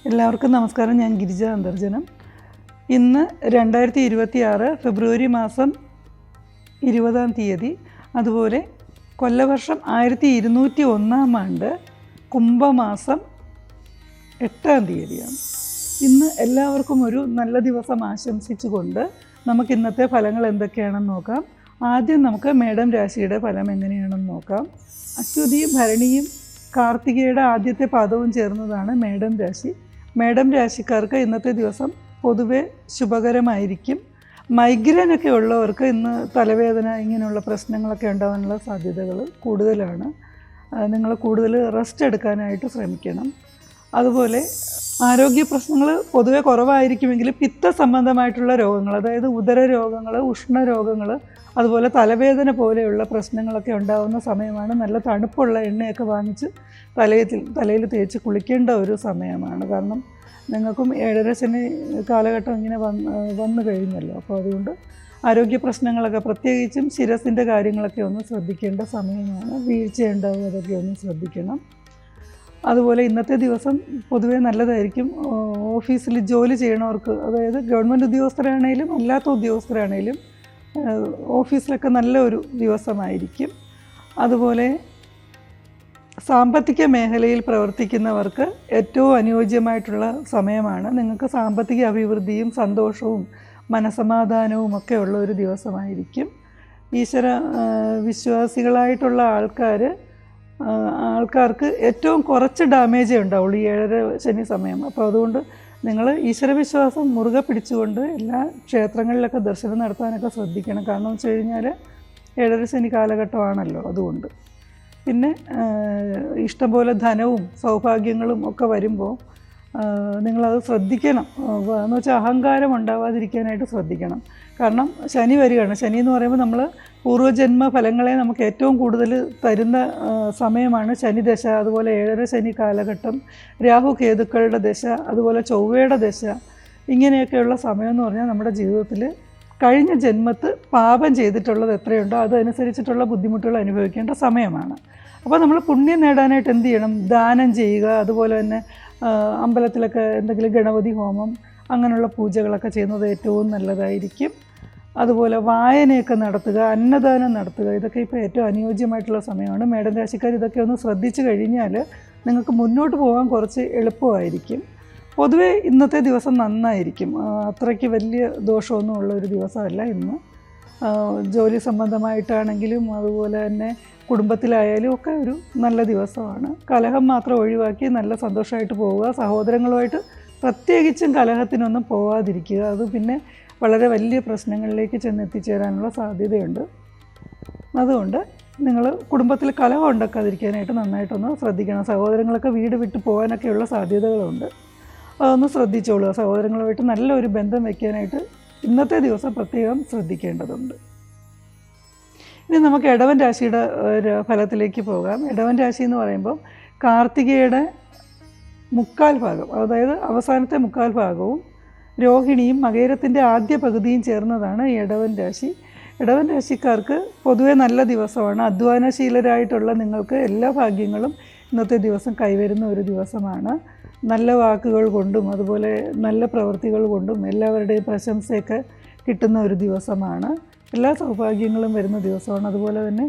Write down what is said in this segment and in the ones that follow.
എല്ലാവർക്കും നമസ്കാരം. ഞാൻ ഗിരിജ അന്തർജനം. ഇന്ന് 2026 ഫെബ്രുവരി മാസം 20-ാം തീയതി, അതുപോലെ കൊല്ലവർഷം 1201-ാം ആണ്ട് കുംഭമാസം 8-ാം തീയതിയാണ്. ഇന്ന് എല്ലാവർക്കും ഒരു നല്ല ദിവസം ആശംസിച്ചുകൊണ്ട് നമുക്ക് ഇന്നത്തെ ഫലങ്ങൾ എന്തൊക്കെയാണെന്ന് നോക്കാം. ആദ്യം നമുക്ക് മേടം രാശിയുടെ ഫലം എങ്ങനെയാണെന്ന് നോക്കാം. അശ്വതിയും ഭരണിയും കാർത്തികയുടെ ആദ്യത്തെ പാദവും ചേർന്നതാണ് മേടം രാശി. മേടം രാശിക്കാർക്ക് ഇന്നത്തെ ദിവസം പൊതുവെ ശുഭകരമായിരിക്കും. മൈഗ്രെയിനൊക്കെ ഉള്ളവർക്ക് ഇന്ന് തലവേദന ഇങ്ങനെയുള്ള പ്രശ്നങ്ങളൊക്കെ ഉണ്ടാകാനുള്ള സാധ്യതകൾ കൂടുതലാണ്. നിങ്ങൾ കൂടുതൽ റെസ്റ്റ് എടുക്കാനായിട്ട് ശ്രമിക്കണം. അതുപോലെ ആരോഗ്യ പ്രശ്നങ്ങൾ പൊതുവെ കുറവായിരിക്കുമെങ്കിലും പിത്ത സംബന്ധമായിട്ടുള്ള രോഗങ്ങൾ, അതായത് ഉദര രോഗങ്ങൾ, ഉഷ്ണരോഗങ്ങൾ, അതുപോലെ തലവേദന പോലെയുള്ള പ്രശ്നങ്ങളൊക്കെ ഉണ്ടാകുന്ന സമയമാണ്. നല്ല തണുപ്പുള്ള എണ്ണയൊക്കെ വാങ്ങിച്ച് തലയിൽ തേച്ച് കുളിക്കേണ്ട ഒരു സമയമാണ്. കാരണം നിങ്ങൾക്കും 7.5 ശനി കാലഘട്ടം ഇങ്ങനെ വന്നു കഴിഞ്ഞല്ലോ. അപ്പോൾ അതുകൊണ്ട് ആരോഗ്യ പ്രശ്നങ്ങളൊക്കെ, പ്രത്യേകിച്ചും ശിരസിൻ്റെ കാര്യങ്ങളൊക്കെ ഒന്ന് ശ്രദ്ധിക്കേണ്ട സമയമാണ്. വീഴ്ചയുണ്ടാവും, അതൊക്കെ ഒന്ന് ശ്രദ്ധിക്കണം. അതുപോലെ ഇന്നത്തെ ദിവസം പൊതുവേ നല്ലതായിരിക്കും. ഓഫീസിൽ ജോലി ചെയ്യണവർക്ക്, അതായത് ഗവൺമെൻറ് ഉദ്യോഗസ്ഥരാണേലും അല്ലാത്ത ഉദ്യോഗസ്ഥരാണേലും ഓഫീസിലൊക്കെ നല്ലൊരു ദിവസമായിരിക്കും. അതുപോലെ സാമ്പത്തിക മേഖലയിൽ പ്രവർത്തിക്കുന്നവർക്ക് ഏറ്റവും അനുയോജ്യമായിട്ടുള്ള സമയമാണ്. നിങ്ങൾക്ക് സാമ്പത്തിക അഭിവൃദ്ധിയും സന്തോഷവും മനസമാധാനവും ഒക്കെ ഉള്ള ഒരു ദിവസമായിരിക്കും. ഈശ്വര വിശ്വാസികളായിട്ടുള്ള ആൾക്കാർക്ക് ഏറ്റവും കുറച്ച് ഡാമേജേ ഉണ്ടാവുള്ളൂ ഈ 7.5 ശനി സമയം. അപ്പോൾ അതുകൊണ്ട് നിങ്ങൾ ഈശ്വരവിശ്വാസം മുറുകെ പിടിച്ചുകൊണ്ട് എല്ലാ ക്ഷേത്രങ്ങളിലൊക്കെ ദർശനം നടത്താനൊക്കെ ശ്രദ്ധിക്കണം. കാരണം വെച്ച് കഴിഞ്ഞാൽ 7.5 ശനി കാലഘട്ടമാണല്ലോ. അതുകൊണ്ട് പിന്നെ ഇഷ്ടംപോലെ ധനവും സൗഭാഗ്യങ്ങളും ഒക്കെ വരുമ്പോൾ നിങ്ങളത് ശ്രദ്ധിക്കണം. എന്ന് വെച്ചാൽ അഹങ്കാരം ഉണ്ടാവാതിരിക്കാനായിട്ട് ശ്രദ്ധിക്കണം. കാരണം ശനി വരികയാണ്. ശനി എന്ന് പറയുമ്പോൾ നമ്മൾ പൂർവ്വജന്മ ഫലങ്ങളെ നമുക്ക് ഏറ്റവും കൂടുതൽ തരുന്ന സമയമാണ് ശനിദശ, അതുപോലെ 7.5 ശനി കാലഘട്ടം, രാഹു കേതുക്കളുടെ ദശ, അതുപോലെ ചൊവ്വയുടെ ദശ. ഇങ്ങനെയൊക്കെയുള്ള സമയം എന്ന് പറഞ്ഞാൽ നമ്മുടെ ജീവിതത്തിൽ കഴിഞ്ഞ ജന്മത്ത് പാപം ചെയ്തിട്ടുള്ളത് എത്രയുണ്ടോ അതനുസരിച്ചിട്ടുള്ള ബുദ്ധിമുട്ടുകൾ അനുഭവിക്കേണ്ട സമയമാണ്. അപ്പോൾ നമ്മൾ പുണ്യം നേടാനായിട്ട് എന്ത് ചെയ്യണം? ദാനം ചെയ്യുക. അതുപോലെ തന്നെ അമ്പലത്തിലൊക്കെ എന്തെങ്കിലും ഗണപതി ഹോമം അങ്ങനെയുള്ള പൂജകളൊക്കെ ചെയ്യുന്നത് ഏറ്റവും നല്ലതായിരിക്കും. അതുപോലെ വായനയൊക്കെ നടത്തുക, അന്നദാനം നടത്തുക. ഇതൊക്കെ ഇപ്പോൾ ഏറ്റവും അനുയോജ്യമായിട്ടുള്ള സമയമാണ്. മേടം രാശിക്കാർ ഇതൊക്കെ ഒന്ന് ശ്രദ്ധിച്ചു കഴിഞ്ഞാൽ നിങ്ങൾക്ക് മുന്നോട്ട് പോകാൻ കുറച്ച് എളുപ്പമായിരിക്കും. പൊതുവേ ഇന്നത്തെ ദിവസം നന്നായിരിക്കും. അത്രയ്ക്ക് വലിയ ദോഷമൊന്നും ഉള്ള ഒരു ദിവസമല്ല ഇന്ന്. ജോലി സംബന്ധമായിട്ടാണെങ്കിലും അതുപോലെ തന്നെ കുടുംബത്തിലായാലും ഒക്കെ ഒരു നല്ല ദിവസമാണ്. കലഹം മാത്രം ഒഴിവാക്കി നല്ല സന്തോഷമായിട്ട് പോവുക. സഹോദരങ്ങളുമായിട്ട് പ്രത്യേകിച്ചും കലഹത്തിനൊന്നും പോവാതിരിക്കുക. അത് പിന്നെ വളരെ വലിയ പ്രശ്നങ്ങളിലേക്ക് ചെന്നെത്തിച്ചേരാനുള്ള സാധ്യതയുണ്ട്. അതുകൊണ്ട് നിങ്ങൾ കുടുംബത്തിൽ കലഹം ഉണ്ടാക്കാതിരിക്കാനായിട്ട് നന്നായിട്ടൊന്ന് ശ്രദ്ധിക്കണം. സഹോദരങ്ങളൊക്കെ വീട് വിട്ട് പോകാനൊക്കെയുള്ള സാധ്യതകളുണ്ട്. അതൊന്ന് ശ്രദ്ധിച്ചോളുക. സഹോദരങ്ങളുമായിട്ട് നല്ലൊരു ബന്ധം വയ്ക്കാനായിട്ട് ഇന്നത്തെ ദിവസം പ്രത്യേകം ശ്രദ്ധിക്കേണ്ടതുണ്ട്. ഇനി നമുക്ക് ഇടവൻ രാശിയുടെ ഫലത്തിലേക്ക് പോകാം. ഇടവൻ രാശി എന്ന് പറയുമ്പോൾ കാർത്തികയുടെ 1/4 ഭാഗം, അതായത് അവസാനത്തെ 1/4 ഭാഗവും രോഹിണിയും മകേരത്തിൻ്റെ ആദ്യ പകുതിയും ചേർന്നതാണ് ഇടവൻ രാശി. ഇടവൻ രാശിക്കാർക്ക് പൊതുവെ നല്ല ദിവസമാണ്. അധ്വാനശീലരായിട്ടുള്ള നിങ്ങൾക്ക് എല്ലാ ഭാഗ്യങ്ങളും ഇന്നത്തെ ദിവസം കൈവരുന്ന ഒരു ദിവസമാണ്. നല്ല വാക്കുകൾ കൊണ്ടും അതുപോലെ നല്ല പ്രവൃത്തികൾ കൊണ്ടും എല്ലാവരുടെയും പ്രശംസയൊക്കെ കിട്ടുന്ന ഒരു ദിവസമാണ്. എല്ലാ സൗഭാഗ്യങ്ങളും വരുന്ന ദിവസമാണ്. അതുപോലെ തന്നെ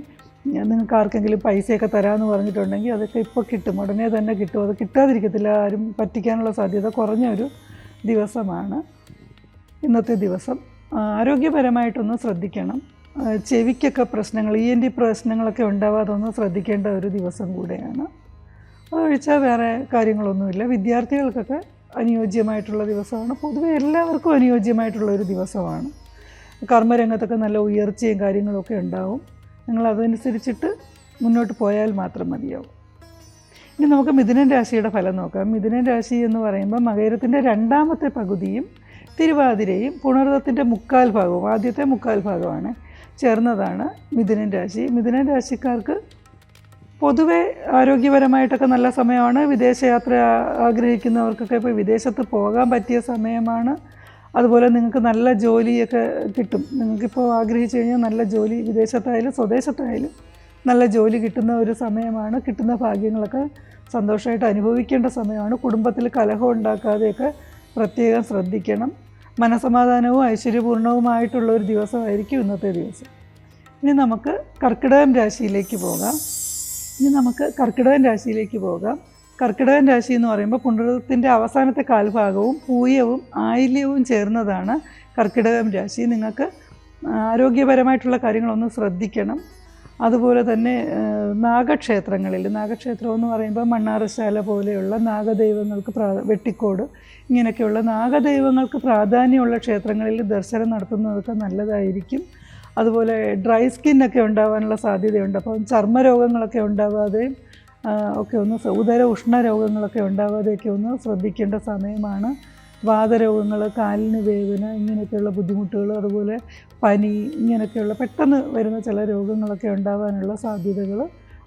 നിങ്ങൾക്ക് ആർക്കെങ്കിലും പൈസയൊക്കെ തരാമെന്ന് പറഞ്ഞിട്ടുണ്ടെങ്കിൽ അതൊക്കെ ഇപ്പോൾ കിട്ടും, ഉടനെ തന്നെ കിട്ടും. അത് കിട്ടാതിരിക്കത്തില്ല. ആരും പറ്റിക്കാനുള്ള സാധ്യത കുറഞ്ഞ ഒരു ദിവസമാണ് ഇന്നത്തെ ദിവസം. ആരോഗ്യപരമായിട്ടൊന്ന് ശ്രദ്ധിക്കണം. ചെവിക്കൊക്കെ പ്രശ്നങ്ങൾ, ENT പ്രശ്നങ്ങളൊക്കെ ഉണ്ടാവാതെ ഒന്ന് ശ്രദ്ധിക്കേണ്ട ഒരു ദിവസം കൂടെയാണ്. അതൊഴിച്ചാൽ വേറെ കാര്യങ്ങളൊന്നുമില്ല. വിദ്യാർത്ഥികൾക്കൊക്കെ അനുയോജ്യമായിട്ടുള്ള ദിവസമാണ്. പൊതുവെ എല്ലാവർക്കും അനുയോജ്യമായിട്ടുള്ള ഒരു ദിവസമാണ്. കർമ്മരംഗത്തൊക്കെ നല്ല ഉയർച്ചയും കാര്യങ്ങളൊക്കെ ഉണ്ടാവും. നിങ്ങളതനുസരിച്ചിട്ട് മുന്നോട്ട് പോയാൽ മാത്രം മതിയാവും. ഇനി നമുക്ക് മിഥുനൻ രാശിയുടെ ഫലം നോക്കാം. മിഥുനൻ രാശി എന്ന് പറയുമ്പോൾ മകേരത്തിൻ്റെ 2ാമത്തെ പകുതിയും തിരുവാതിരയും പുണർദത്തിൻ്റെ 1/4 ഭാഗവും, ആദ്യത്തെ 1/4 ഭാഗമാണ് ചേർന്നതാണ് മിഥുനൻ രാശി. മിഥുനൻ രാശിക്കാർക്ക് പൊതുവെ ആരോഗ്യപരമായിട്ടൊക്കെ നല്ല സമയമാണ്. വിദേശയാത്ര ആഗ്രഹിക്കുന്നവർക്കൊക്കെ ഇപ്പോൾ വിദേശത്ത് പോകാൻ പറ്റിയ സമയമാണ്. അതുപോലെ നിങ്ങൾക്ക് നല്ല ജോലിയൊക്കെ കിട്ടും. നിങ്ങൾക്കിപ്പോൾ ആഗ്രഹിച്ചു കഴിഞ്ഞാൽ നല്ല ജോലി വിദേശത്തായാലും സ്വദേശത്തായാലും നല്ല ജോലി കിട്ടുന്ന ഒരു സമയമാണ്. കിട്ടുന്ന ഭാഗ്യങ്ങളൊക്കെ സന്തോഷമായിട്ട് അനുഭവിക്കേണ്ട സമയമാണ്. കുടുംബത്തിൽ കലഹം ഉണ്ടാക്കാതെയൊക്കെ പ്രത്യേകം ശ്രദ്ധിക്കണം. മനസമാധാനവും ഐശ്വര്യപൂർണവുമായിട്ടുള്ള ഒരു ദിവസമായിരിക്കും ഇന്നത്തെ ദിവസം. ഇനി നമുക്ക് കർക്കിടകം രാശിയിലേക്ക് പോകാം. കർക്കിടകൻ രാശി എന്ന് പറയുമ്പോൾ പുണർത്തിൻ്റെ അവസാനത്തെ കാൽഭാഗവും പൂയവും ആയില്യവും ചേർന്നതാണ് കർക്കിടകം രാശി. നിങ്ങൾക്ക് ആരോഗ്യപരമായിട്ടുള്ള കാര്യങ്ങളൊന്ന് ശ്രദ്ധിക്കണം. അതുപോലെ തന്നെ നാഗക്ഷേത്രം എന്ന് പറയുമ്പോൾ മണ്ണാറശാല പോലെയുള്ള നാഗദൈവങ്ങൾക്ക് വെട്ടിക്കോട് ഇങ്ങനെയൊക്കെയുള്ള നാഗദൈവങ്ങൾക്ക് പ്രാധാന്യമുള്ള ക്ഷേത്രങ്ങളിൽ ദർശനം നടത്തുന്നതൊക്കെ നല്ലതായിരിക്കും. അതുപോലെ ഡ്രൈ സ്കിന്നൊക്കെ ഉണ്ടാകാനുള്ള സാധ്യതയുണ്ട്. അപ്പം ചർമ്മരോഗങ്ങളൊക്കെ ഉണ്ടാകാതെയും ഒക്കെ ഒന്ന് ഉദര ഉഷ്ണരോഗങ്ങളൊക്കെ ഉണ്ടാകാതെയൊക്കെ ഒന്ന് ശ്രദ്ധിക്കേണ്ട സമയമാണ്. വാതരോഗങ്ങൾ, കാലിന് വേദന, ഇങ്ങനെയൊക്കെയുള്ള ബുദ്ധിമുട്ടുകൾ, അതുപോലെ പനി, ഇങ്ങനെയൊക്കെയുള്ള പെട്ടെന്ന് വരുന്ന ചില രോഗങ്ങളൊക്കെ ഉണ്ടാകാനുള്ള സാധ്യതകൾ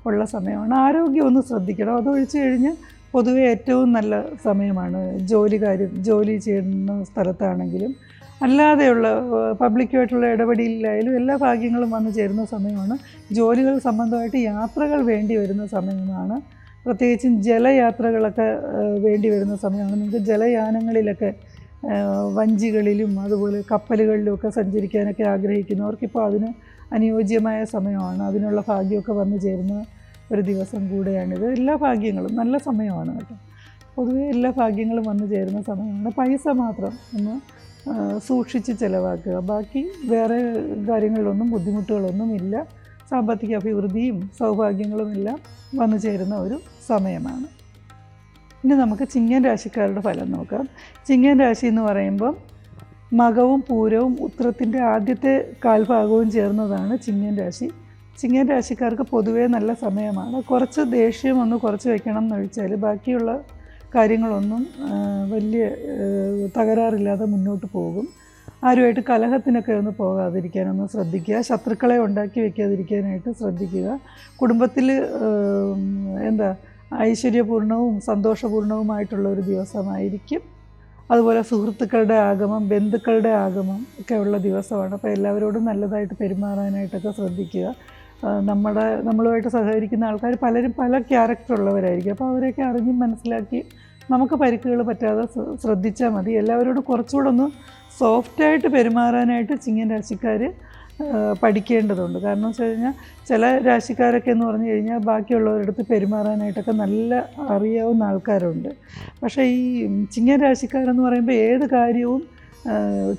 ഉള്ള സമയമാണ്. ആരോഗ്യം ഒന്ന് ശ്രദ്ധിക്കണം. അതൊഴിച്ച് കഴിഞ്ഞ് പൊതുവെ ഏറ്റവും നല്ല സമയമാണ്. ജോലി ചെയ്യുന്ന സ്ഥലത്താണെങ്കിലും അല്ലാതെയുള്ള പബ്ലിക്കുമായിട്ടുള്ള ഇടപെടലിലായാലും എല്ലാ ഭാഗ്യങ്ങളും വന്നു ചേരുന്ന സമയമാണ്. ജോലികൾ സംബന്ധമായിട്ട് യാത്രകൾ വേണ്ടി വരുന്ന സമയമാണ്. പ്രത്യേകിച്ചും ജലയാത്രകളൊക്കെ വേണ്ടി വരുന്ന സമയമാണ്. നിങ്ങൾക്ക് ജലയാനങ്ങളിലൊക്കെ വഞ്ചികളിലും അതുപോലെ കപ്പലുകളിലുമൊക്കെ സഞ്ചരിക്കാനൊക്കെ ആഗ്രഹിക്കുന്നവർക്കിപ്പോൾ അതിന് അനുയോജ്യമായ സമയമാണ്. അതിനുള്ള ഭാഗ്യമൊക്കെ വന്നു ചേരുന്ന ഒരു ദിവസം കൂടെയാണിത്. എല്ലാ ഭാഗ്യങ്ങളും നല്ല സമയമാണ് കേട്ടോ. പൊതുവേ എല്ലാ ഭാഗ്യങ്ങളും വന്നു ചേരുന്ന സമയമാണ്. പൈസ മാത്രം ഒന്ന് സൂക്ഷിച്ച് ചിലവാക്കുക. ബാക്കി വേറെ കാര്യങ്ങളിലൊന്നും ബുദ്ധിമുട്ടുകളൊന്നും ഇല്ല. സാമ്പത്തിക അഭിവൃദ്ധിയും സൗഭാഗ്യങ്ങളും എല്ലാം വന്നു ചേരുന്ന ഒരു സമയമാണ്. ഇനി നമുക്ക് ചിങ്ങൻ രാശിക്കാരുടെ ഫലം നോക്കാം. ചിങ്ങൻ രാശി എന്ന് പറയുമ്പം മകവും പൂരവും ഉത്രത്തിൻ്റെ ആദ്യത്തെ കാൽഭാഗവും ചേർന്നതാണ് ചിങ്ങൻ രാശി. ചിങ്ങൻ രാശിക്കാർക്ക് പൊതുവേ നല്ല സമയമാണ്. കുറച്ച് ദേഷ്യം ഒന്ന് കുറച്ച് വയ്ക്കണം എന്ന് വെച്ചാൽ ബാക്കിയുള്ള കാര്യങ്ങളൊന്നും വലിയ തകരാറില്ലാതെ മുന്നോട്ട് പോകും. ആരുമായിട്ട് കലഹത്തിനൊക്കെ ഒന്ന് പോകാതിരിക്കാനൊന്ന് ശ്രദ്ധിക്കുക. ശത്രുക്കളെ ഉണ്ടാക്കി വയ്ക്കാതിരിക്കാനായിട്ട് ശ്രദ്ധിക്കുക. കുടുംബത്തിൽ ഐശ്വര്യപൂർണവും സന്തോഷപൂർണവുമായിട്ടുള്ള ഒരു ദിവസമായിരിക്കും. അതുപോലെ സുഹൃത്തുക്കളുടെ ആഗമം, ബന്ധുക്കളുടെ ആഗമം ഒക്കെ ഉള്ള ദിവസമാണ്. അപ്പോൾ എല്ലാവരോടും നല്ലതായിട്ട് പെരുമാറാനായിട്ടൊക്കെ ശ്രദ്ധിക്കുക. നമ്മളുമായിട്ട് സഹകരിക്കുന്ന ആൾക്കാർ പലരും പല ക്യാരക്ടറുള്ളവരായിരിക്കും. അപ്പോൾ അവരെയൊക്കെ അറിഞ്ഞും മനസ്സിലാക്കി നമുക്ക് പരിക്കുകൾ പറ്റാതെ ശ്രദ്ധിച്ചാൽ മതി. എല്ലാവരോടും കുറച്ചുകൂടെ ഒന്ന് സോഫ്റ്റായിട്ട് പെരുമാറാനായിട്ട് ചിങ്ങൻ രാശിക്കാർ പഠിക്കേണ്ടതുണ്ട്. കാരണം വെച്ച് കഴിഞ്ഞാൽ ചില രാശിക്കാരൊക്കെ എന്ന് പറഞ്ഞു കഴിഞ്ഞാൽ ബാക്കിയുള്ളവരടുത്ത് പെരുമാറാനായിട്ടൊക്കെ നല്ല അറിയാവുന്ന ആൾക്കാരുണ്ട്. പക്ഷേ ഈ ചിങ്ങൻ രാശിക്കാരെന്ന് പറയുമ്പോൾ ഏത് കാര്യവും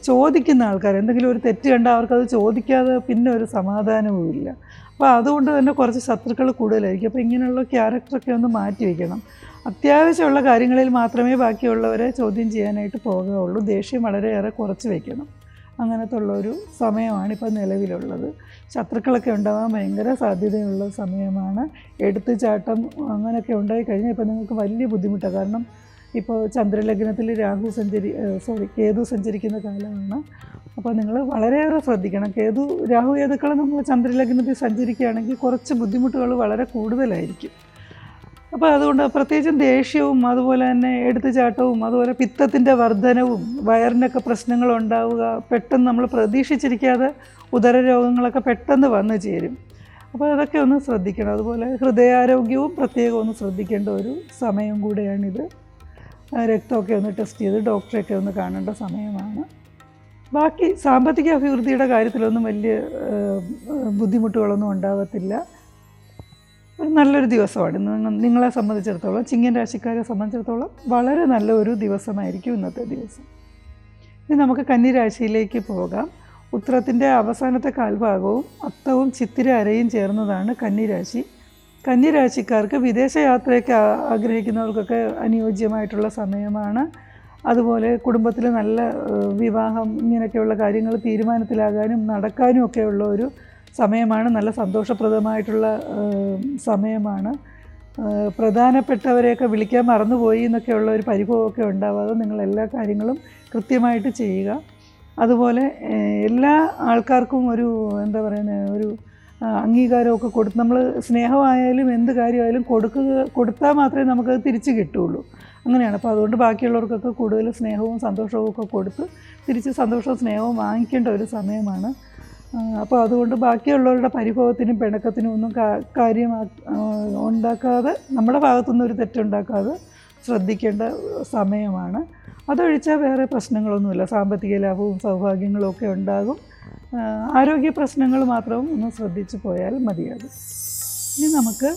ചോദിക്കുന്ന ആൾക്കാർ, എന്തെങ്കിലും ഒരു തെറ്റ് കണ്ടാൽ അവർക്കത് ചോദിക്കാതെ പിന്നെ ഒരു സമാധാനവും ഇല്ല. അപ്പോൾ അതുകൊണ്ട് തന്നെ കുറച്ച് ശത്രുക്കൾ കൂടുതലായിരിക്കും. അപ്പോൾ ഇങ്ങനെയുള്ള ക്യാരക്ടറൊക്കെ ഒന്ന് മാറ്റി വയ്ക്കണം. അത്യാവശ്യമുള്ള കാര്യങ്ങളിൽ മാത്രമേ ബാക്കിയുള്ളവരെ ചോദ്യം ചെയ്യാനായിട്ട് പോകുകയുള്ളൂ. ദേഷ്യം വളരെയേറെ കുറച്ച് വയ്ക്കണം. അങ്ങനത്തെ ഉള്ളൊരു സമയമാണ് ഇപ്പോൾ നിലവിലുള്ളത്. ശത്രുക്കളൊക്കെ ഉണ്ടാകാൻ ഭയങ്കര സാധ്യതയുള്ള സമയമാണ്. എടുത്തുചാട്ടം അങ്ങനെയൊക്കെ ഉണ്ടായിക്കഴിഞ്ഞാൽ ഇപ്പോൾ നിങ്ങൾക്ക് വലിയ ബുദ്ധിമുട്ടാണ്. കാരണം ഇപ്പോൾ ചന്ദ്രലഗ്നത്തിൽ കേതു സഞ്ചരിക്കുന്ന കാലമാണ്. അപ്പോൾ നിങ്ങൾ വളരെയേറെ ശ്രദ്ധിക്കണം. രാഹു കേതുക്കൾ നമ്മൾ ചന്ദ്രലഗ്നത്തിൽ സഞ്ചരിക്കുകയാണെങ്കിൽ കുറച്ച് ബുദ്ധിമുട്ടുകൾ വളരെ കൂടുതലായിരിക്കും. അപ്പോൾ അതുകൊണ്ട് പ്രത്യേകിച്ചും ദേഷ്യവും അതുപോലെ തന്നെ എടുത്തുചാട്ടവും അതുപോലെ പിത്തത്തിൻ്റെ വർധനവും വയറിനൊക്കെ പ്രശ്നങ്ങളുണ്ടാവുക, പെട്ടെന്ന് നമ്മൾ പ്രതീക്ഷിച്ചിരിക്കാതെ ഉദരരോഗങ്ങളൊക്കെ പെട്ടെന്ന് വന്നു ചേരും. അപ്പോൾ അതൊക്കെ ഒന്ന് ശ്രദ്ധിക്കണം. അതുപോലെ ഹൃദയാരോഗ്യവും പ്രത്യേകം ഒന്ന് ശ്രദ്ധിക്കേണ്ട ഒരു സമയം കൂടെയാണിത്. രക്തമൊക്കെ ഒന്ന് ടെസ്റ്റ് ചെയ്ത് ഡോക്ടറെയൊക്കെ ഒന്ന് കാണേണ്ട സമയമാണ്. ബാക്കി സാമ്പത്തിക അഭിവൃദ്ധിയുടെ കാര്യത്തിലൊന്നും വലിയ ബുദ്ധിമുട്ടുകളൊന്നും ഉണ്ടാകത്തില്ല. നല്ലൊരു ദിവസമാണ് നിങ്ങളെ സംബന്ധിച്ചിടത്തോളം. ചിങ്ങൻ രാശിക്കാരെ സംബന്ധിച്ചിടത്തോളം വളരെ നല്ല ഒരു ദിവസമായിരിക്കും ഇന്നത്തെ ദിവസം. ഇനി നമുക്ക് കന്നി രാശിയിലേക്ക് പോകാം. ഉത്രത്തിൻ്റെ അവസാനത്തെ കാൽഭാഗവും അത്തവും ചിത്തിര അരയും ചേർന്നതാണ് കന്നിരാശി. കന്നിരാശിക്കാർക്ക് വിദേശയാത്രയൊക്കെ ആഗ്രഹിക്കുന്നവർക്കൊക്കെ അനുയോജ്യമായിട്ടുള്ള സമയമാണ്. അതുപോലെ കുടുംബത്തിൽ നല്ല വിവാഹം ഇങ്ങനെയൊക്കെയുള്ള കാര്യങ്ങൾ തീരുമാനത്തിലാകാനും നടക്കാനും ഒക്കെയുള്ള ഒരു സമയമാണ്. നല്ല സന്തോഷപ്രദമായിട്ടുള്ള സമയമാണ്. പ്രധാനപ്പെട്ടവരെയൊക്കെ വിളിക്കാൻ മറന്നുപോയി എന്നൊക്കെയുള്ള ഒരു പരിഭവമൊക്കെ ഉണ്ടാവാതെ നിങ്ങൾ എല്ലാ കാര്യങ്ങളും കൃത്യമായിട്ട് ചെയ്യുക. അതുപോലെ എല്ലാ ആൾക്കാർക്കും ഒരു ഒരു അംഗീകാരമൊക്കെ കൊടുത്ത് നമ്മൾ സ്നേഹമായാലും എന്ത് കാര്യമായാലും കൊടുത്താൽ മാത്രമേ നമുക്കത് തിരിച്ച് കിട്ടുകയുള്ളൂ. അങ്ങനെയാണ്. അപ്പോൾ അതുകൊണ്ട് ബാക്കിയുള്ളവർക്കൊക്കെ കൂടുതൽ സ്നേഹവും സന്തോഷവും ഒക്കെ കൊടുത്ത് തിരിച്ച് സന്തോഷവും സ്നേഹവും വാങ്ങിക്കേണ്ട ഒരു സമയമാണ്. അപ്പോൾ അതുകൊണ്ട് ബാക്കിയുള്ളവരുടെ പരിഭവത്തിനും പിണക്കത്തിനും ഒന്നും ഉണ്ടാക്കാതെ, നമ്മുടെ ഭാഗത്തുനിന്ന് ഒരു തെറ്റുണ്ടാക്കാതെ ശ്രദ്ധിക്കേണ്ട സമയമാണ്. അതൊഴിച്ചാൽ വേറെ പ്രശ്നങ്ങളൊന്നുമില്ല. സാമ്പത്തിക ലാഭവും സൗഭാഗ്യങ്ങളും ഒക്കെ ഉണ്ടാകും. ആരോഗ്യ പ്രശ്നങ്ങൾ മാത്രം ഒന്ന് ശ്രദ്ധിച്ചു പോയാൽ മതിയാകും. ഇനി നമുക്ക്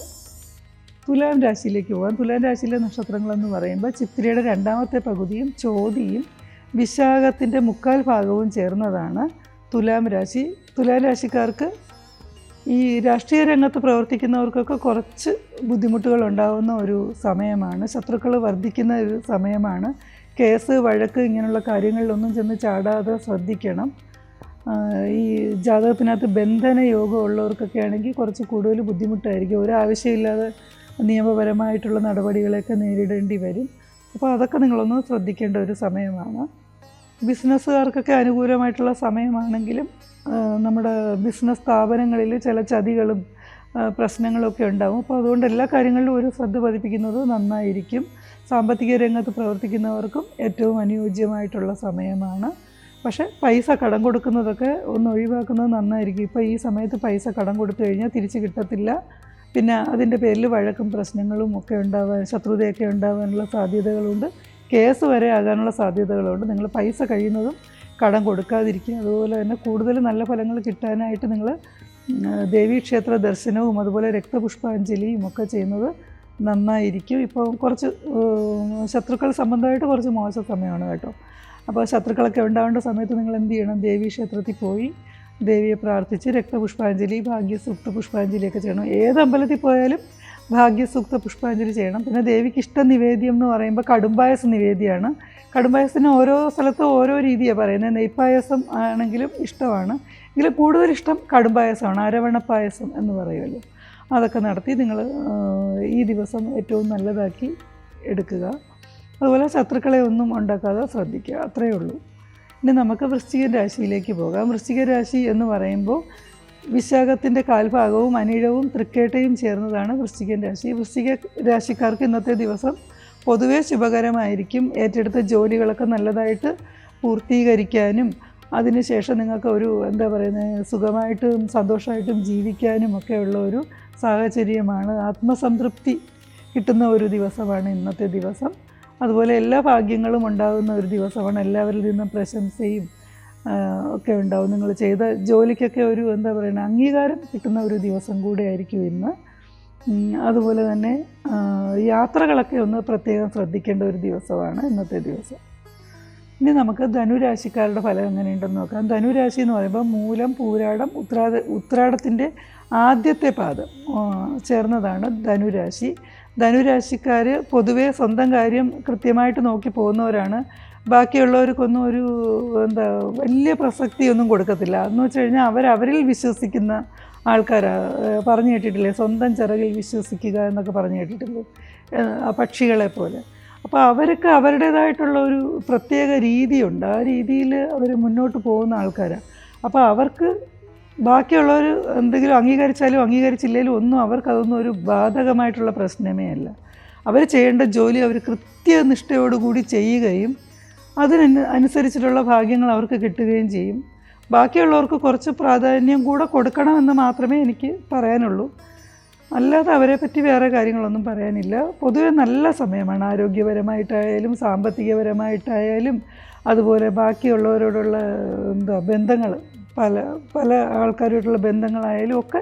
തുലാം രാശിയിലേക്ക് പോകാം. തുലാം രാശിയിലെ നക്ഷത്രങ്ങളെന്ന് പറയുമ്പോൾ ചിത്തിരയുടെ 2ാമത്തെ പകുതിയും ചോതിയും വിശാഖത്തിൻ്റെ 3/4 ഭാഗവും ചേർന്നതാണ് തുലാം രാശി. തുലാം രാശിക്കാർക്ക് ഈ രാഷ്ട്രീയ രംഗത്ത് പ്രവർത്തിക്കുന്നവർക്കൊക്കെ കുറച്ച് ബുദ്ധിമുട്ടുകൾ ഉണ്ടാകുന്ന ഒരു സമയമാണ്. ശത്രുക്കൾ വർദ്ധിക്കുന്ന ഒരു സമയമാണ്. കേസ്, വഴക്ക് ഇങ്ങനെയുള്ള കാര്യങ്ങളിലൊന്നും ചെന്ന് ചാടാതെ ശ്രദ്ധിക്കണം. ഈ ജാതകത്തിനകത്ത് ബന്ധന യോഗം ഉള്ളവർക്കൊക്കെ ആണെങ്കിൽ കുറച്ച് കൂടുതൽ ബുദ്ധിമുട്ടായിരിക്കും. ഒരാവശ്യമില്ലാതെ നിയമപരമായിട്ടുള്ള നടപടികളൊക്കെ നേരിടേണ്ടി വരും. അപ്പോൾ അതൊക്കെ നിങ്ങളൊന്ന് ശ്രദ്ധിക്കേണ്ട ഒരു സമയമാണ്. ബിസിനസ്സുകാർക്കൊക്കെ അനുകൂലമായിട്ടുള്ള സമയമാണെങ്കിലും നമ്മുടെ ബിസിനസ് സ്ഥാപനങ്ങളിൽ ചില ചതികളും പ്രശ്നങ്ങളൊക്കെ ഉണ്ടാകും. അപ്പോൾ അതുകൊണ്ട് എല്ലാ കാര്യങ്ങളിലും ഒരു ശ്രദ്ധ പതിപ്പിക്കുന്നത് നന്നായിരിക്കും. സാമ്പത്തിക രംഗത്ത് പ്രവർത്തിക്കുന്നവർക്കും ഏറ്റവും അനുയോജ്യമായിട്ടുള്ള സമയമാണ്. പക്ഷേ പൈസ കടം കൊടുക്കുന്നതൊക്കെ ഒന്ന് ഒഴിവാക്കുന്നത് നന്നായിരിക്കും. ഇപ്പോൾ ഈ സമയത്ത് പൈസ കടം കൊടുത്തു കഴിഞ്ഞാൽ തിരിച്ച് കിട്ടത്തില്ല. പിന്നെ അതിൻ്റെ പേരിൽ വഴക്കും പ്രശ്നങ്ങളും ഒക്കെ ഉണ്ടാവാൻ, ശത്രുതയൊക്കെ ഉണ്ടാകാനുള്ള സാധ്യതകളുണ്ട്. കേസ് വരെ ആകാനുള്ള സാധ്യതകളുണ്ട്. നിങ്ങൾ പൈസ കഴിയുന്നതും കടം കൊടുക്കാതിരിക്കുക. അതുപോലെ തന്നെ കൂടുതൽ നല്ല ഫലങ്ങൾ കിട്ടാനായിട്ട് നിങ്ങൾ ദേവീക്ഷേത്ര ദർശനവും അതുപോലെ രക്തപുഷ്പാഞ്ജലിയും ഒക്കെ ചെയ്യുന്നത് നന്നായിരിക്കും. ഇപ്പോൾ കുറച്ച് ശത്രുക്കൾ സംബന്ധമായിട്ട് കുറച്ച് മോശം സമയമാണ് കേട്ടോ. അപ്പോൾ ശത്രുക്കളൊക്കെ ഉണ്ടാവേണ്ട സമയത്ത് നിങ്ങൾ എന്ത് ചെയ്യണം? ദേവീക്ഷേത്രത്തിൽ പോയി ദേവിയെ പ്രാർത്ഥിച്ച് രക്തപുഷ്പാഞ്ജലി, ഭാഗ്യസൂക്ത പുഷ്പാഞ്ജലിയൊക്കെ ചെയ്യണം. ഏത് അമ്പലത്തിൽ പോയാലും ഭാഗ്യസൂക്ത പുഷ്പാഞ്ജലി ചെയ്യണം. പിന്നെ ദേവിക്ക് ഇഷ്ട നിവേദ്യം എന്ന് പറയുമ്പോൾ കടുംപായസം നിവേദ്യമാണ്. കടുംപായസത്തിന് ഓരോ സ്ഥലത്തും ഓരോ രീതിയാണ് പറയുന്നത്. നെയ്പ്പായസം ആണെങ്കിലും ഇഷ്ടമാണ്, എങ്കിലും കൂടുതലിഷ്ടം കടുംപായസമാണ്. അരവണപ്പായസം എന്ന് പറയുമല്ലോ. അതൊക്കെ നടത്തി നിങ്ങൾ ഈ ദിവസം ഏറ്റവും നല്ലതാക്കി എടുക്കുക. അതുപോലെ ശത്രുക്കളെ ഒന്നും ഉണ്ടാക്കാതെ ശ്രദ്ധിക്കുക. അത്രയേ ഉള്ളൂ. ഇനി നമുക്ക് വൃശ്ചിക രാശിയിലേക്ക് പോകാം. വൃശ്ചിക രാശി എന്ന് പറയുമ്പോൾ വിശാഖത്തിൻ്റെ 1/4 ഭാഗവും അനിഴവും തൃക്കേട്ടയും ചേർന്നതാണ് വൃശ്ചിക രാശി. വൃശ്ചിക രാശിക്കാർക്ക് ഇന്നത്തെ ദിവസം പൊതുവേ ശുഭകരമായിരിക്കും. ഏറ്റെടുത്ത ജോലികളൊക്കെ നല്ലതായിട്ട് പൂർത്തീകരിക്കാനും അതിനുശേഷം നിങ്ങൾക്ക് ഒരു സുഖമായിട്ടും സന്തോഷമായിട്ടും ജീവിക്കാനും ഒക്കെയുള്ള ഒരു സാഹചര്യമാണ്. ആത്മസംതൃപ്തി കിട്ടുന്ന ഒരു ദിവസമാണ് ഇന്നത്തെ ദിവസം. അതുപോലെ എല്ലാ ഭാഗ്യങ്ങളും ഉണ്ടാകുന്ന ഒരു ദിവസമാണ്. എല്ലാവരിൽ നിന്നും പ്രശംസയും ഒക്കെ ഉണ്ടാവും. നിങ്ങൾ ചെയ്ത ജോലിക്കൊക്കെ ഒരു അംഗീകാരം കിട്ടുന്ന ഒരു ദിവസം കൂടെ ആയിരിക്കും ഇന്ന്. അതുപോലെ തന്നെ യാത്രകളൊക്കെ ഒന്ന് പ്രത്യേകം ശ്രദ്ധിക്കേണ്ട ഒരു ദിവസമാണ് ഇന്നത്തെ ദിവസം. ഇനി നമുക്ക് ധനുരാശിക്കാരുടെ ഫലം എങ്ങനെയുണ്ടെന്ന് നോക്കാം. ധനുരാശി എന്ന് പറയുമ്പോൾ മൂലം, പൂരാടം, ഉത്രാടത്തിൻ്റെ ആദ്യത്തെ പാദം ചേർന്നതാണ് ധനുരാശി. ധനുരാശിക്കാർ പൊതുവേ സ്വന്തം കാര്യം കൃത്യമായിട്ട് നോക്കി പോകുന്നവരാണ്. ബാക്കിയുള്ളവർക്കൊന്നും ഒരു വലിയ പ്രസക്തിയൊന്നും കൊടുക്കത്തില്ല. എന്ന് വെച്ച് കഴിഞ്ഞാൽ അവരിൽ വിശ്വസിക്കുന്ന ആൾക്കാരാണ്. പറഞ്ഞു കേട്ടിട്ടില്ലേ, സ്വന്തം ചിറകിൽ വിശ്വസിക്കുക എന്നൊക്കെ പറഞ്ഞു കേട്ടിട്ടില്ലേ, പക്ഷികളെ പോലെ. അപ്പോൾ അവർക്ക് അവരുടേതായിട്ടുള്ള ഒരു പ്രത്യേക രീതിയുണ്ട്. ആ രീതിയിൽ അവർ മുന്നോട്ട് പോകുന്ന ആൾക്കാരാണ്. അപ്പോൾ അവർക്ക് ബാക്കിയുള്ളവർ എന്തെങ്കിലും അംഗീകരിച്ചാലും അംഗീകരിച്ചില്ലെങ്കിലും ഒന്നും അവർക്കതൊന്നും ഒരു ബാധകമായിട്ടുള്ള പ്രശ്നമേ അല്ല. അവർ ചെയ്യേണ്ട ജോലി അവർ കൃത്യനിഷ്ഠയോടുകൂടി ചെയ്യുകയും അനുസരിച്ചിട്ടുള്ള ഭാഗ്യങ്ങൾ അവർക്ക് കിട്ടുകയും ചെയ്യും. ബാക്കിയുള്ളവർക്ക് കുറച്ച് പ്രാധാന്യം കൂടെ കൊടുക്കണമെന്ന് മാത്രമേ എനിക്ക് പറയാനുള്ളൂ. അല്ലാതെ അവരെ പറ്റി വേറെ കാര്യങ്ങളൊന്നും പറയാനില്ല. പൊതുവെ നല്ല സമയമാണ്. ആരോഗ്യപരമായിട്ടായാലും സാമ്പത്തികപരമായിട്ടായാലും അതുപോലെ ബാക്കിയുള്ളവരോടുള്ള ബന്ധങ്ങൾ, പല ആൾക്കാരോടുള്ള ബന്ധങ്ങളായാലും ഒക്കെ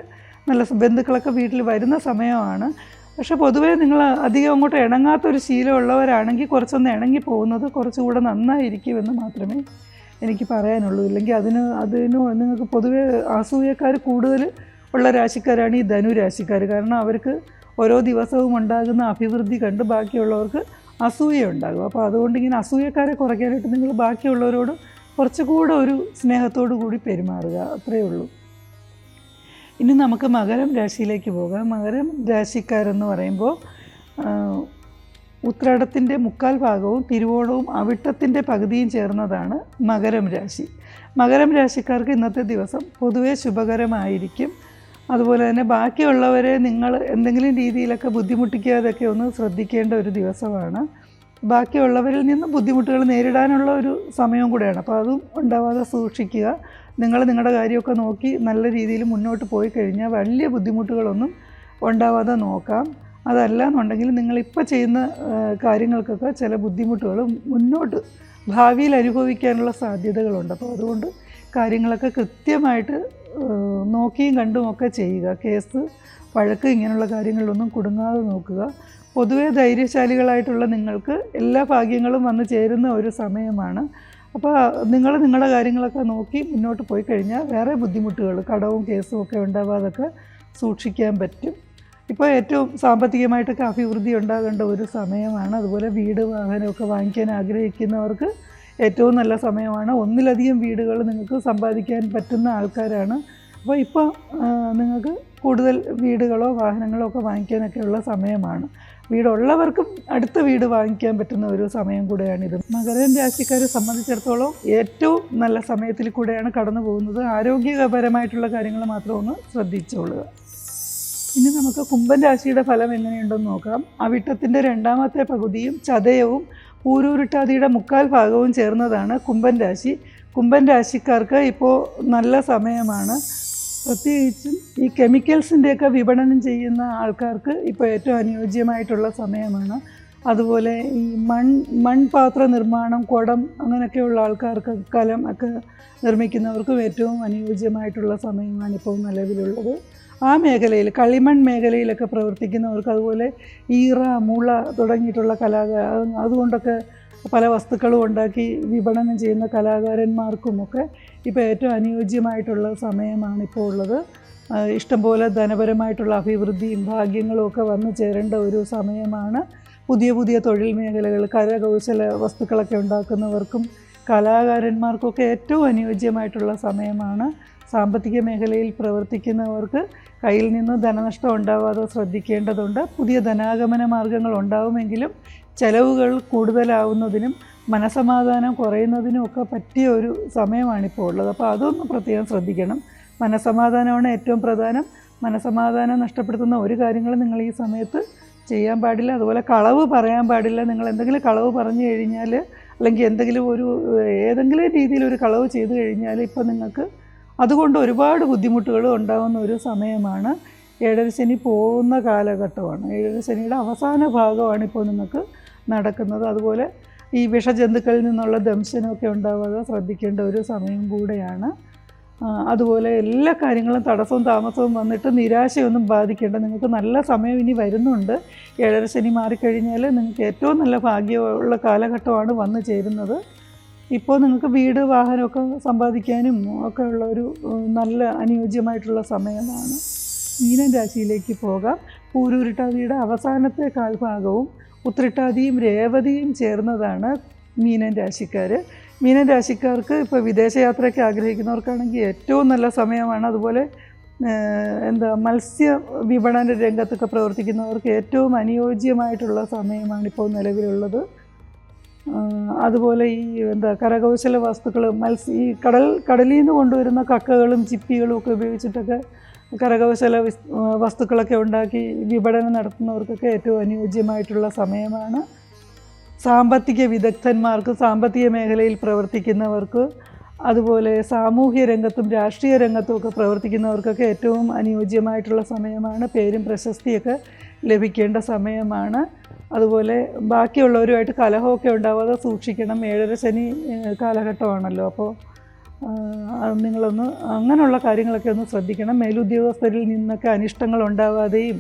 നല്ല ബന്ധുക്കളൊക്കെ വീട്ടിൽ വരുന്ന സമയമാണ്. പക്ഷേ പൊതുവേ നിങ്ങൾ അധികം അങ്ങോട്ട് ഇണങ്ങാത്തൊരു ശീലമുള്ളവരാണെങ്കിൽ കുറച്ചൊന്ന് ഇണങ്ങി പോകുന്നത് കുറച്ചുകൂടെ നന്നായിരിക്കുമെന്ന് മാത്രമേ എനിക്ക് പറയാനുള്ളൂ. ഇല്ലെങ്കിൽ അതിന് നിങ്ങൾക്ക് പൊതുവേ അസൂയക്കാർ കൂടുതൽ ഉള്ള രാശിക്കാരാണ് ഈ ധനുരാശിക്കാർ. കാരണം അവർക്ക് ഓരോ ദിവസവും ഉണ്ടാകുന്ന അഭിവൃദ്ധി കണ്ട് ബാക്കിയുള്ളവർക്ക് അസൂയ ഉണ്ടാകും. അപ്പോൾ അതുകൊണ്ട് ഇങ്ങനെ അസൂയക്കാരെ കുറയ്ക്കാനായിട്ട് നിങ്ങൾ ബാക്കിയുള്ളവരോട് കുറച്ചുകൂടെ ഒരു സ്നേഹത്തോടു കൂടി പെരുമാറുക. അത്രയേ ഉള്ളൂ. ഇനി നമുക്ക് മകരം രാശിയിലേക്ക് പോകാം. മകരം രാശിക്കാരെന്ന് പറയുമ്പോൾ ഉത്രാടത്തിൻ്റെ 3/4 ഭാഗവും തിരുവോണവും അവിട്ടത്തിൻ്റെ പകുതിയും ചേർന്നതാണ് മകരം രാശി. മകരം രാശിക്കാർക്ക് ഇന്നത്തെ ദിവസം പൊതുവെ ശുഭകരമായിരിക്കും. അതുപോലെ തന്നെ ബാക്കിയുള്ളവരെ നിങ്ങൾ എന്തെങ്കിലും രീതിയിലൊക്കെ ബുദ്ധിമുട്ടിക്കാതൊക്കെ ഒന്ന് ശ്രദ്ധിക്കേണ്ട ഒരു ദിവസമാണ്. ബാക്കിയുള്ളവരിൽ നിന്ന് ബുദ്ധിമുട്ടുകൾ നേരിടാനുള്ള ഒരു സമയവും കൂടെയാണ്. അപ്പോൾ അതും ഉണ്ടാവാതെ സൂക്ഷിക്കുക. നിങ്ങൾ നിങ്ങളുടെ കാര്യമൊക്കെ നോക്കി നല്ല രീതിയിൽ മുന്നോട്ട് പോയി കഴിഞ്ഞാൽ വലിയ ബുദ്ധിമുട്ടുകളൊന്നും ഉണ്ടാവാതെ നോക്കാം. അതല്ല എന്നുണ്ടെങ്കിൽ നിങ്ങളിപ്പോൾ ചെയ്യുന്ന കാര്യങ്ങൾക്കൊക്കെ ചില ബുദ്ധിമുട്ടുകൾ മുന്നോട്ട് ഭാവിയിൽ അനുഭവിക്കാനുള്ള സാധ്യതകളുണ്ട്. അപ്പോൾ അതുകൊണ്ട് കാര്യങ്ങളൊക്കെ കൃത്യമായിട്ട് നോക്കിയും കണ്ടുമൊക്കെ ചെയ്യുക. കേസ്, വഴക്ക് ഇങ്ങനെയുള്ള കാര്യങ്ങളിലൊന്നും കുടുങ്ങാതെ നോക്കുക. പൊതുവേ ധൈര്യശാലികളായിട്ടുള്ള നിങ്ങൾക്ക് എല്ലാ ഭാഗ്യങ്ങളും വന്നു ചേരുന്ന ഒരു സമയമാണ്. അപ്പോൾ നിങ്ങൾ നിങ്ങളുടെ കാര്യങ്ങളൊക്കെ നോക്കി മുന്നോട്ട് പോയി കഴിഞ്ഞാൽ വേറെ ബുദ്ധിമുട്ടുകൾ, കടവും കേസും ഒക്കെ ഉണ്ടാവാതൊക്കെ സൂക്ഷിക്കാൻ പറ്റും. ഇപ്പോൾ ഏറ്റവും സാമ്പത്തികമായിട്ടൊക്കെ അഭിവൃദ്ധി ഉണ്ടാകേണ്ട ഒരു സമയമാണ്. അതുപോലെ വീട്, വാഹനമൊക്കെ വാങ്ങിക്കാൻ ആഗ്രഹിക്കുന്നവർക്ക് ഏറ്റവും നല്ല സമയമാണ്. ഒന്നിലധികം വീടുകൾ നിങ്ങൾക്ക് സമ്പാദിക്കാൻ പറ്റുന്ന ആൾക്കാരാണ്. അപ്പോൾ ഇപ്പോൾ നിങ്ങൾക്ക് കൂടുതൽ വീടുകളോ വാഹനങ്ങളോ ഒക്കെ വാങ്ങിക്കാനൊക്കെയുള്ള സമയമാണ്. വീടുള്ളവർക്കും അടുത്ത വീട് വാങ്ങിക്കാൻ പറ്റുന്ന ഒരു സമയം കൂടെയാണിത്. മകരം രാശിക്കാരെ സംബന്ധിച്ചിടത്തോളം ഏറ്റവും നല്ല സമയത്തിൽ കൂടെയാണ് കടന്നു പോകുന്നത്. ആരോഗ്യപരമായിട്ടുള്ള കാര്യങ്ങൾ മാത്രം ഒന്ന് ശ്രദ്ധിച്ചോളുക. ഇനി നമുക്ക് കുംഭൻ രാശിയുടെ ഫലം എങ്ങനെയുണ്ടെന്ന് നോക്കാം. അവിട്ടത്തിൻ്റെ 2ാമത്തെ പകുതിയും ചതയവും പൂരൂരുട്ടാതിയുടെ 1/4 ഭാഗവും ചേർന്നതാണ് കുംഭൻ രാശി. കുംഭൻ രാശിക്കാർക്ക് ഇപ്പോൾ നല്ല സമയമാണ്. പ്രത്യേകിച്ചും ഈ കെമിക്കൽസിൻ്റെയൊക്കെ വിപണനം ചെയ്യുന്ന ആൾക്കാർക്ക് ഇപ്പോൾ ഏറ്റവും അനുയോജ്യമായിട്ടുള്ള സമയമാണ്. അതുപോലെ ഈ മൺപാത്ര നിർമ്മാണം, കുടം അങ്ങനെയൊക്കെയുള്ള ആൾക്കാർക്ക്, കലം ഒക്കെ നിർമ്മിക്കുന്നവർക്കും ഏറ്റവും അനുയോജ്യമായിട്ടുള്ള സമയമാണ് ഇപ്പോൾ നിലവിലുള്ളത്. ആ മേഖലയിൽ, കളിമൺ മേഖലയിലൊക്കെ പ്രവർത്തിക്കുന്നവർക്ക്, അതുപോലെ ഈറ, മുള തുടങ്ങിയിട്ടുള്ള അതുകൊണ്ടൊക്കെ പല വസ്തുക്കളും ഉണ്ടാക്കി വിപണനം ചെയ്യുന്ന കലാകാരന്മാർക്കുമൊക്കെ ഇപ്പോൾ ഏറ്റവും അനുയോജ്യമായിട്ടുള്ള സമയമാണ് ഇപ്പോൾ ഉള്ളത്. ഇഷ്ടംപോലെ ധനപരമായിട്ടുള്ള അഭിവൃദ്ധിയും ഭാഗ്യങ്ങളും ഒക്കെ വന്നു ചേരേണ്ട ഒരു സമയമാണ്. പുതിയ പുതിയ തൊഴിൽ മേഖലകൾ, കരകൗശല വസ്തുക്കളൊക്കെ ഉണ്ടാക്കുന്നവർക്കും കലാകാരന്മാർക്കൊക്കെ ഏറ്റവും അനുയോജ്യമായിട്ടുള്ള സമയമാണ്. സാമ്പത്തിക മേഖലയിൽ പ്രവർത്തിക്കുന്നവർക്ക് കയ്യിൽ നിന്ന് ധനനഷ്ടം ഉണ്ടാവാതെ ശ്രദ്ധിക്കേണ്ടതുണ്ട്. പുതിയ ധനാഗമന മാർഗങ്ങൾ ഉണ്ടാവുമെങ്കിലും ചെലവുകൾ കൂടുതലാവുന്നതിനും മനസമാധാനം കുറയുന്നതിനും ഒക്കെ പറ്റിയ ഒരു സമയമാണിപ്പോൾ ഉള്ളത്. അപ്പോൾ അതൊന്ന് പ്രത്യേകം ശ്രദ്ധിക്കണം. മനസമാധാനമാണ് ഏറ്റവും പ്രധാനം. മനസമാധാനം നഷ്ടപ്പെടുത്തുന്ന ഒരു കാര്യങ്ങളും നിങ്ങൾ ഈ സമയത്ത് ചെയ്യാൻ പാടില്ല. അതുപോലെ കളവ് പറയാൻ പാടില്ല. നിങ്ങൾ എന്തെങ്കിലും കളവ് പറഞ്ഞു കഴിഞ്ഞാൽ, അല്ലെങ്കിൽ ഏതെങ്കിലും രീതിയിൽ ഒരു കളവ് ചെയ്തു കഴിഞ്ഞാൽ ഇപ്പോൾ നിങ്ങൾക്ക് അതുകൊണ്ട് ഒരുപാട് ബുദ്ധിമുട്ടുകൾ ഉണ്ടാകുന്ന ഒരു സമയമാണ്. 7ാം ശനി പോകുന്ന കാലഘട്ടമാണ്. 7ാം ശനിയുടെ അവസാന ഭാഗമാണ് ഇപ്പോൾ നിങ്ങൾക്ക് നടക്കുന്നത്. അതുപോലെ ഈ വിഷജന്തുക്കളിൽ നിന്നുള്ള ദംശനമൊക്കെ ഉണ്ടാവാതെ ശ്രദ്ധിക്കേണ്ട ഒരു സമയം കൂടെയാണ്. അതുപോലെ എല്ലാ കാര്യങ്ങളും തടസ്സവും താമസവും വന്നിട്ട് നിരാശയൊന്നും ബാധിക്കേണ്ട. നിങ്ങൾക്ക് നല്ല സമയം ഇനി വരുന്നുണ്ട്. 7ാം ശനി മാറിക്കഴിഞ്ഞാൽ നിങ്ങൾക്ക് ഏറ്റവും നല്ല ഭാഗ്യമുള്ള കാലഘട്ടമാണ് വന്നു ചേരുന്നത്. ഇപ്പോൾ നിങ്ങൾക്ക് വീട്, വാഹനമൊക്കെ സമ്പാദിക്കാനും ഒക്കെ ഉള്ള ഒരു നല്ല അനുയോജ്യമായിട്ടുള്ള സമയമാണ്. മീനൻ രാശിയിലേക്ക് പോകാം. പൂരൂരുട്ടാതിയുടെ അവസാനത്തെ 1/4 ഭാഗവും ഉത്രട്ടാതിയും രേവതിയും ചേർന്നതാണ് മീനൻ രാശിക്കാർ. മീനൻ രാശിക്കാർക്ക് ഇപ്പോൾ വിദേശയാത്രയ്ക്ക് ആഗ്രഹിക്കുന്നവർക്കാണെങ്കിൽ ഏറ്റവും നല്ല സമയമാണ്. അതുപോലെ മത്സ്യ വിപണന രംഗത്തൊക്കെ പ്രവർത്തിക്കുന്നവർക്ക് ഏറ്റവും അനുയോജ്യമായിട്ടുള്ള സമയമാണ് ഇപ്പോൾ നിലവിലുള്ളത്. അതുപോലെ ഈ കരകൗശല വസ്തുക്കൾ, ഈ കടലിൽ നിന്ന് കൊണ്ടുവരുന്ന കക്കകളും ചിപ്പികളും ഒക്കെ ഉപയോഗിച്ചിട്ടൊക്കെ കരകൗശല വസ്തുക്കളൊക്കെ ഉണ്ടാക്കി വിപണനം നടത്തുന്നവർക്കൊക്കെ ഏറ്റവും അനുയോജ്യമായിട്ടുള്ള സമയമാണ്. സാമ്പത്തിക വിദഗ്ധന്മാർക്ക്, സാമ്പത്തിക മേഖലയിൽ പ്രവർത്തിക്കുന്നവർക്ക്, അതുപോലെ സാമൂഹ്യ രംഗത്തും രാഷ്ട്രീയ രംഗത്തും ഒക്കെ പ്രവർത്തിക്കുന്നവർക്കൊക്കെ ഏറ്റവും അനുയോജ്യമായിട്ടുള്ള സമയമാണ്. പേരും പ്രശസ്തിയൊക്കെ ലഭിക്കേണ്ട സമയമാണ്. അതുപോലെ ബാക്കിയുള്ളവരുമായിട്ട് കലഹമൊക്കെ ഉണ്ടാവാതെ സൂക്ഷിക്കണം. 7ാം ശനി കാലഘട്ടമാണല്ലോ. അപ്പോൾ നിങ്ങളൊന്ന് അങ്ങനെയുള്ള കാര്യങ്ങളൊക്കെ ഒന്ന് ശ്രദ്ധിക്കണം. മേലുദ്യോഗസ്ഥരിൽ നിന്നൊക്കെ അനിഷ്ടങ്ങൾ ഉണ്ടാവാതെയും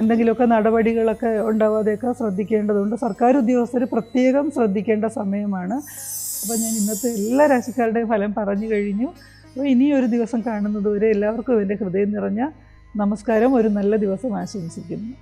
എന്തെങ്കിലുമൊക്കെ നടപടികളൊക്കെ ഉണ്ടാവാതെയൊക്കെ ശ്രദ്ധിക്കേണ്ടതുണ്ട്. സർക്കാർ ഉദ്യോഗസ്ഥർ പ്രത്യേകം ശ്രദ്ധിക്കേണ്ട സമയമാണ്. അപ്പോൾ ഞാൻ ഇന്നത്തെ എല്ലാ രാശിക്കാരുടെയും ഫലം പറഞ്ഞു കഴിഞ്ഞു. അപ്പോൾ ഇനിയൊരു ദിവസം കാണുന്നത് വരെ എല്ലാവർക്കും എൻ്റെ ഹൃദയം നിറഞ്ഞ നമസ്കാരം. ഒരു നല്ല ദിവസം ആശംസിക്കുന്നു.